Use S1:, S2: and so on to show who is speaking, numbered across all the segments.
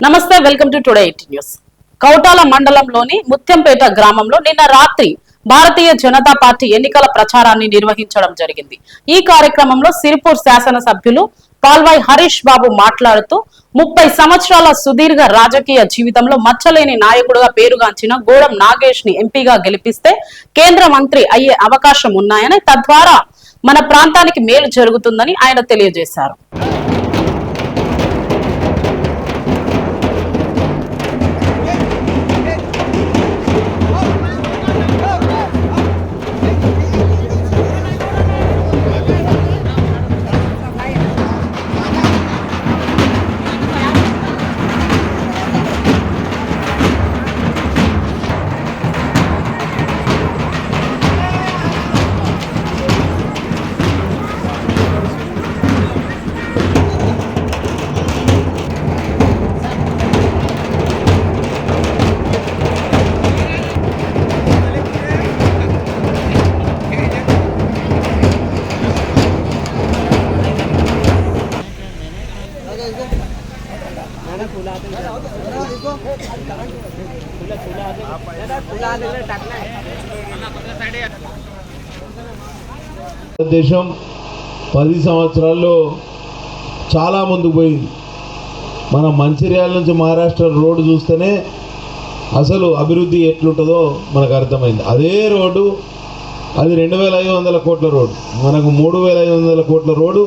S1: నమస్తే, welcome to today 18 news. Kautala మండలంలోని ముత్యంపేట గ్రామంలో నిన్న రాత్రి భారతీయ జనతా పార్టీ ఎన్నికల ప్రచారాన్ని నిర్వహించడం జరిగింది. ఈ కార్యక్రమంలో సిరిపూర్ శాసనసభ్యులు పాల్వాయి హరీష్ బాబు మాట్లాడుతూ 30 సంవత్సరాల సుదీర్ఘ రాజకీయ జీవితంలో మచ్చలేని నాయకుడుగా పేరుగాంచిన గూడెం నాగేష్ ని ఎంపీగా గెలిపిస్తే కేంద్ర మంత్రి అయ్యే అవకాశం ఉన్నాయని, తద్వారా మన ప్రాంతానికి మేలు జరుగుతుందని ఆయన తెలియజేశారు.
S2: దేశం 10 సంవత్సరాల్లో చాలా ముందుకు పోయింది. మన మంచిర్యాల నుంచి మహారాష్ట్ర రోడ్డు చూస్తేనే అసలు అభివృద్ధి ఎట్లుంటుందో మనకు అర్థమైంది. అదే రోడ్డు అది 2500 కోట్ల రోడ్డు, మనకు 3500 కోట్ల రోడ్డు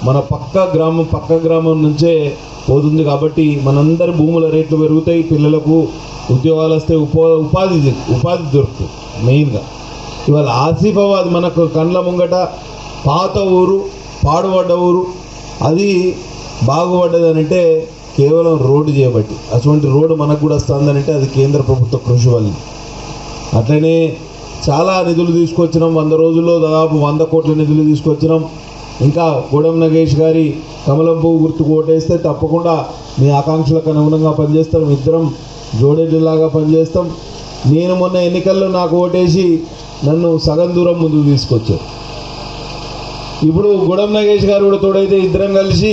S2: మన పక్క గ్రామం నుంచే పోతుంది. కాబట్టి మనందరి భూముల రేట్లు పెరుగుతాయి, పిల్లలకు ఉద్యోగాలు వస్తే ఉపాధి దొరుకుతుంది. మెయిన్గా ఇవాళ ఆసిఫాబాద్ మనకు కండ్ల ముంగట పాత ఊరు, పాడుపడ్డ ఊరు, అది బాగుపడ్డదనంటే కేవలం రోడ్డు చేయబట్టి. అటువంటి రోడ్డు మనకు కూడా వస్తుందనంటే అది కేంద్ర ప్రభుత్వ కృషి వల్ల. అట్లనే చాలా నిధులు తీసుకొచ్చినాం, 100 రోజుల్లో దాదాపు 100 కోట్ల నిధులు తీసుకొచ్చినాం. ఇంకా గూడెం నాగేష్ గారి కమలం పువ్వు గుర్తుకు ఓటేస్తే తప్పకుండా మీ ఆకాంక్షలకు అనుగుణంగా పనిచేస్తాం, ఇద్దరం జోడేలాగా పనిచేస్తాం. నేను మొన్న ఎన్నికల్లో నాకు ఓటేసి నన్ను సగం దూరం ముందుకు తీసుకొచ్చారు. ఇప్పుడు గూడెం నాగేష్ గారు కూడా తోడైతే ఇద్దరం కలిసి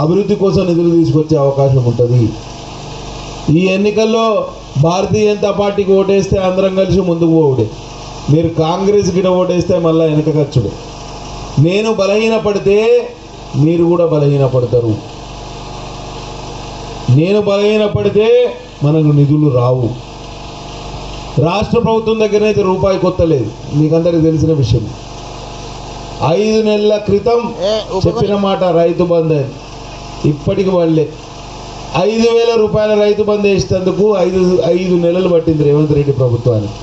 S2: అభివృద్ధి కోసం నిధులు తీసుకొచ్చే అవకాశం ఉంటుంది. ఈ ఎన్నికల్లో భారతీయ జనతా పార్టీకి ఓటేస్తే అందరం కలిసి ముందుకు పోవుడే, మీరు కాంగ్రెస్ గిడ ఓటేస్తే మళ్ళీ వెనక ఖర్చుడే. నేను బలహీనపడితే మీరు కూడా బలహీనపడతారు, నేను బలహీనపడితే మనకు నిధులు రావు. రాష్ట్ర ప్రభుత్వం దగ్గరనైతే రూపాయి కొత్తలేదు, మీకందరికీ తెలిసిన విషయం. 5 నెలల క్రితం చెప్పిన మాట రైతు బంధు అని, ఇప్పటికి వాళ్ళే 5,000 రూపాయల రైతు బంధు వేసేందుకు 5 నెలలు పట్టింది రేవంత్ రెడ్డి ప్రభుత్వానికి.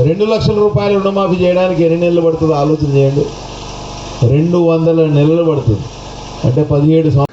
S2: 2 లక్షల రూపాయలు రుణమాఫీ చేయడానికి ఎన్ని నెలలు పడుతుందో ఆలోచన చేయండి. 200 నెలలు పడుతుంది, అంటే 17 సంవత్సరాలు.